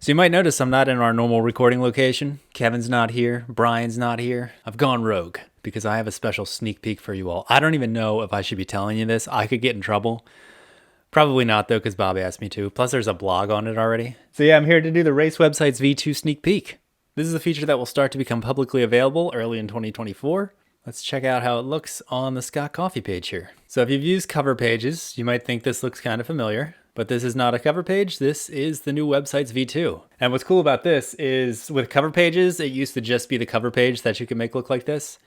So you might notice I'm not in our normal recording location. Kevin's not here. Brian's not here. I've gone rogue because I have a special sneak peek for you all. I don't even know if I should be telling you this. I could get in trouble. Probably not though, because Bobby asked me to. Plus there's a blog on it already. So yeah, I'm here to do the race website's V2 sneak peek. This is a feature that will start to become publicly available early in 2024. Let's check out how it looks on the Scott Coffee page here. So if you've used cover pages, you might think this looks kind of familiar, but this is not a cover page. This is the new website's V2. And what's cool about this is with cover pages, it used to just be the cover page that you can make look like this.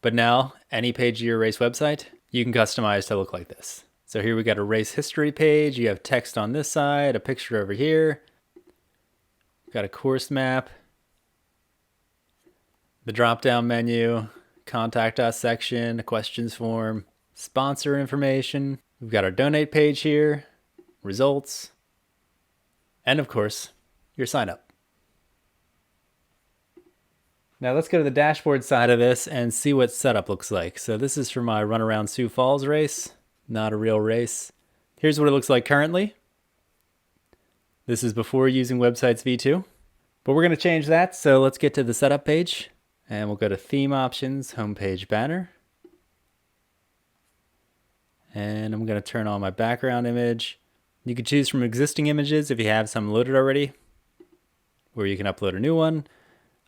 But now any page of your race website, you can customize to look like this. So here we got a race history page. You have text on this side, a picture over here. Got a course map, the drop-down menu, contact us section, a questions form, sponsor information. We've got our donate page here, results, and of course, your sign up. Now let's go to the dashboard side of this and see what setup looks like. So this is for my run around Sioux Falls race, not a real race. Here's what it looks like currently. This is before using websites V2, but we're going to change that. So let's get to the setup page. And we'll go to theme options, homepage banner. And I'm going to turn on my background image. You can choose from existing images if you have some loaded already, or you can upload a new one.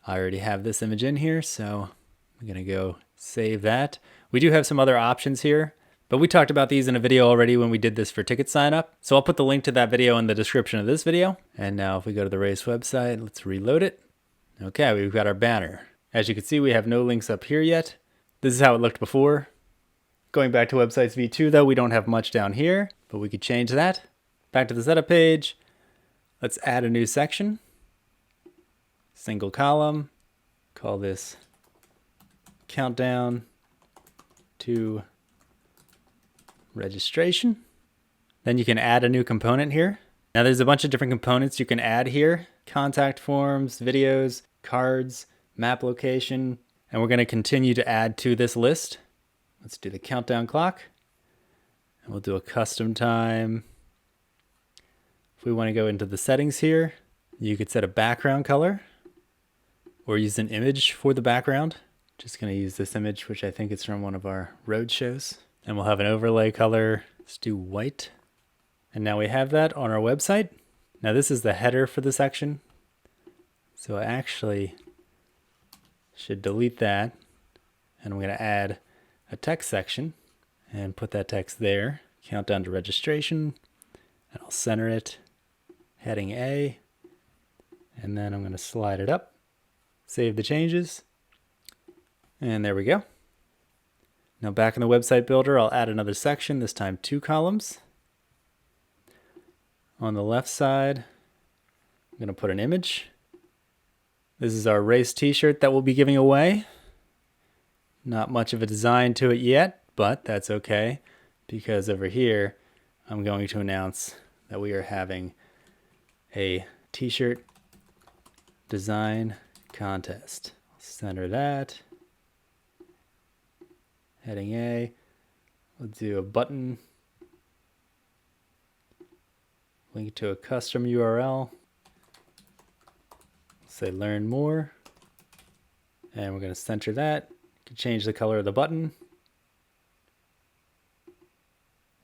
I already have this image in here, so I'm going to go save that. We do have some other options here, but we talked about these in a video already when we did this for TicketSignup. So I'll put the link to that video in the description of this video. And now if we go to the race website, let's reload it. Okay, we've got our banner. As you can see, we have no links up here yet. This is how it looked before. Going back to websites V2 though, we don't have much down here, but we could change that. Back to the setup page. Let's add a new section. Single column. Call this countdown to registration. Then you can add a new component here. Now there's a bunch of different components you can add here. Contact forms, videos, cards, map location, and we're going to continue to add to this list. Let's do the countdown clock, and we'll do a custom time. If we want to go into the settings here, you could set a background color or use an image for the background. Just going to use this image, which I think is from one of our road shows, and we'll have an overlay color. Let's do white, and now we have that on our website. Now this is the header for the section, so I actually should delete that, and I'm going to add a text section and put that text there. Countdown to registration, and I'll center it, heading A, and then I'm going to slide it up, save the changes, and there we go. Now back in the website builder, I'll add another section, this time 2 columns. On the left side, I'm going to put an image. This is our race t-shirt that we'll be giving away. Not much of a design to it yet, but that's okay, because over here I'm going to announce that we are having a t-shirt design contest. I'll center that. Heading A. We'll do a button. Link to a custom URL. Say learn more, and we're going to center that. You can change the color of the button,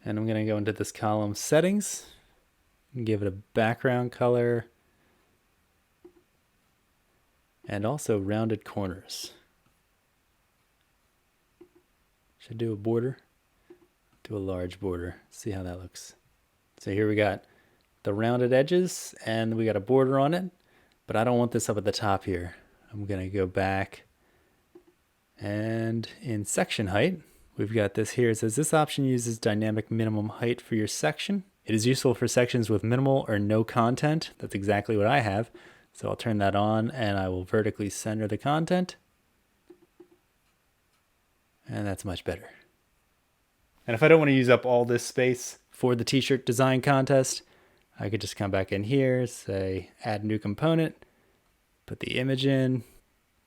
and I'm going to go into this column settings and give it a background color and also rounded corners. Should do a border, do a large border, see how that looks. So here we got the rounded edges and we got a border on it. But I don't want this up at the top here. I'm going to go back, and in section height, we've got this here. It says this option uses dynamic minimum height for your section. It is useful for sections with minimal or no content. That's exactly what I have. So I'll turn that on, and I will vertically center the content. And that's much better. And if I don't want to use up all this space for the t-shirt design contest, I could just come back in here, say add new component, put the image in,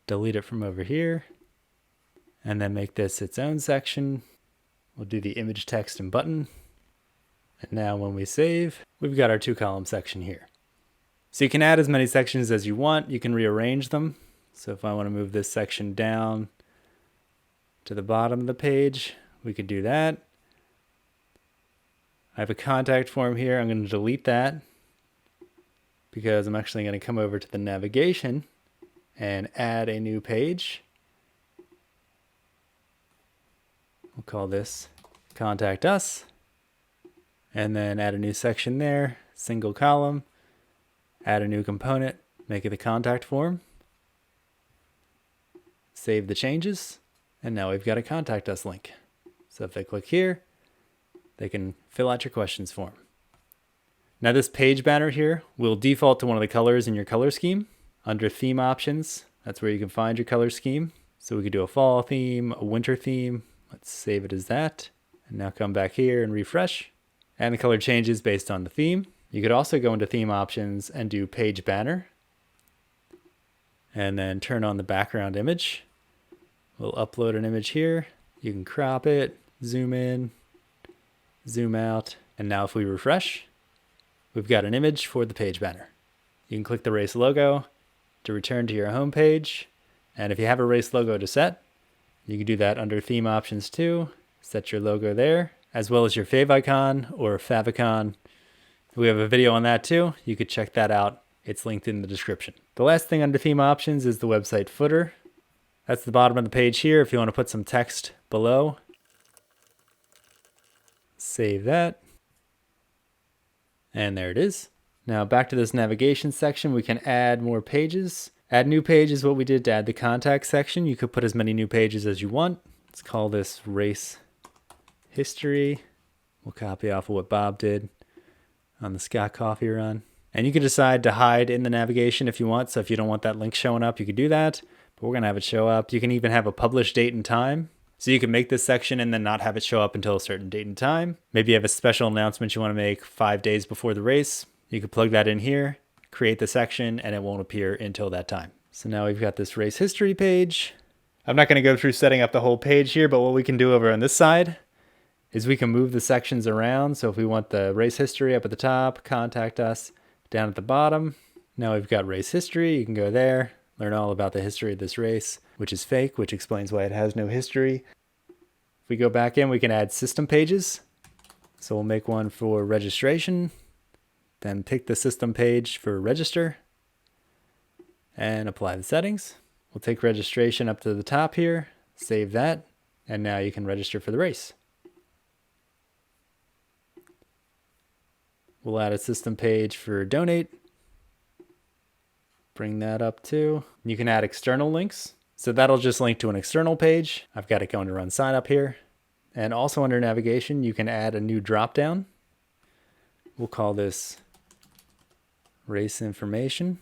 delete it from over here, and then make this its own section. We'll do the image, text, and button. And now when we save, we've got our 2-column section here. So you can add as many sections as you want. You can rearrange them. So if I want to move this section down to the bottom of the page, we could do that. I have a contact form here. I'm going to delete that because I'm actually going to come over to the navigation and add a new page. We'll call this Contact Us, and then add a new section there, single column, add a new component, make it the contact form, save the changes, and now we've got a Contact Us link. So if they click here, they can fill out your questions form. Now this page banner here will default to one of the colors in your color scheme. Under theme options, that's where you can find your color scheme. So we could do a fall theme, a winter theme. Let's save it as that. And now come back here and refresh. And the color changes based on the theme. You could also go into theme options and do page banner. And then turn on the background image. We'll upload an image here. You can crop it, zoom in, zoom out. And now if we refresh, we've got an image for the page banner. You can click the race logo to return to your home page. And if you have a race logo to set, you can do that under theme options too. Set your logo there, as well as your favicon or favicon. We have a video on that too. You could check that out. It's linked in the description. The last thing under theme options is the website footer. That's the bottom of the page here. If you want to put some text below, save that. And there it is. Now back to this navigation section, we can add more pages. Add new page is what we did to add the contact section. You could put as many new pages as you want. Let's call this race history. We'll copy off of what Bob did on the Scott Coffee run. And you can decide to hide in the navigation if you want. So if you don't want that link showing up, you could do that. But we're going to have it show up. You can even have a published date and time. So you can make this section and then not have it show up until a certain date and time. Maybe you have a special announcement you want to make 5 days before the race. You could plug that in here, create the section, and it won't appear until that time. So now we've got this race history page. I'm not going to go through setting up the whole page here, but what we can do over on this side is we can move the sections around. So if we want the race history up at the top, Contact Us down at the bottom. Now we've got race history. You can go there, learn all about the history of this race, which is fake, which explains why it has no history. If we go back in, we can add system pages. So we'll make one for registration, then pick the system page for register and apply the settings. We'll take registration up to the top here, save that, and now you can register for the race. We'll add a system page for donate. Bring that up too. You can add external links. So that'll just link to an external page. I've got it going to RunSignup here. And also under navigation, you can add a new dropdown. We'll call this race information.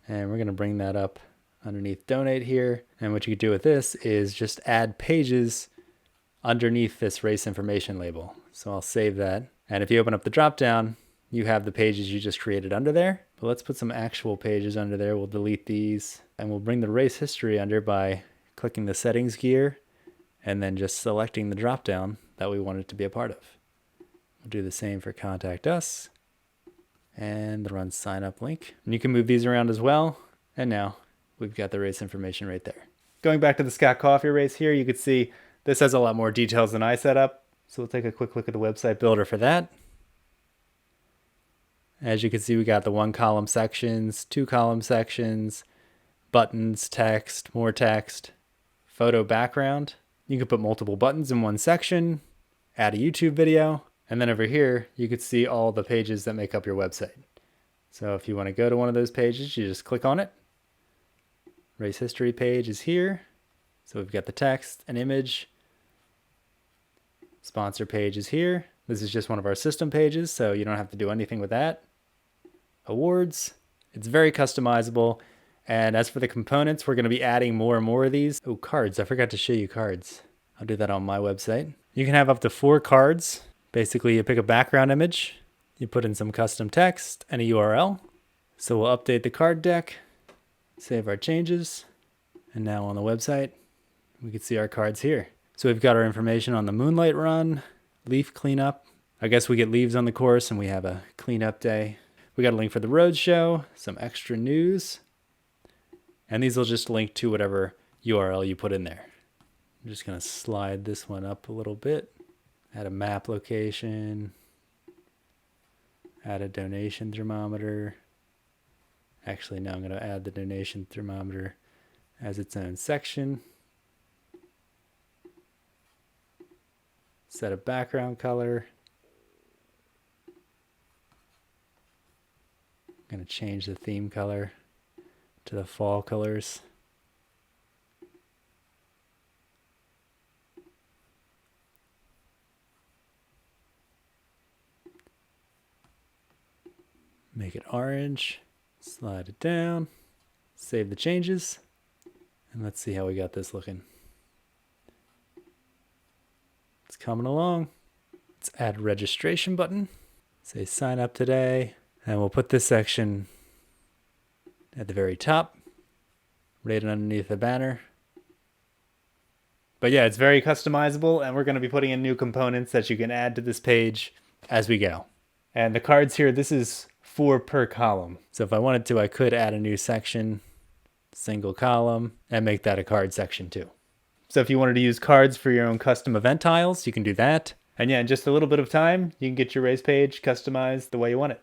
And we're going to bring that up underneath donate here. And what you can do with this is just add pages underneath this race information label. So I'll save that. And if you open up the dropdown, you have the pages you just created under there. But let's put some actual pages under there. We'll delete these and we'll bring the race history under by clicking the settings gear and then just selecting the dropdown that we want it to be a part of. We'll do the same for Contact Us and the RunSignup link. And you can move these around as well. And now we've got the race information right there. Going back to the Scott Coffee race here, you can see this has a lot more details than I set up. So we'll take a quick look at the website builder for that. As you can see, we got the 1-column sections, 2-column sections, buttons, text, more text, photo background. You can put multiple buttons in one section, add a YouTube video, and then over here, you could see all the pages that make up your website. So if you want to go to one of those pages, you just click on it. Race history page is here. So we've got the text, an image. Sponsor page is here. This is just one of our system pages, so you don't have to do anything with that. Awards. It's very customizable. And as for the components, we're going to be adding more and more of these. Oh, cards. I forgot to show you cards. I'll do that on my website. You can have up to 4 cards. Basically, you pick a background image, you put in some custom text and a URL. So we'll update the card deck, save our changes, and now on the website, we can see our cards here. So we've got our information on the Moonlight Run, leaf cleanup. I guess we get leaves on the course and we have a cleanup day. We got a link for the road show, some extra news, and these will just link to whatever URL you put in there. I'm just going to slide this one up a little bit, add a map location, add a donation thermometer. Actually, now I'm going to add the donation thermometer as its own section. Set a background color. I'm going to change the theme color to the fall colors. Make it orange. Slide it down. Save the changes. And let's see how we got this looking. It's coming along. Let's add a registration button. Say sign up today. And we'll put this section at the very top, right underneath the banner. But yeah, it's very customizable, and we're going to be putting in new components that you can add to this page as we go. And the cards here, this is 4 per column. So if I wanted to, I could add a new section, single column, and make that a card section too. So if you wanted to use cards for your own custom event tiles, you can do that. And yeah, in just a little bit of time, you can get your race page customized the way you want it.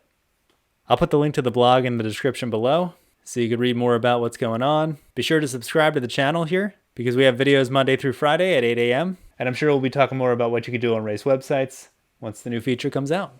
I'll put the link to the blog in the description below so you can read more about what's going on. Be sure to subscribe to the channel here because we have videos Monday through Friday at 8 a.m. And I'm sure we'll be talking more about what you can do on race websites once the new feature comes out.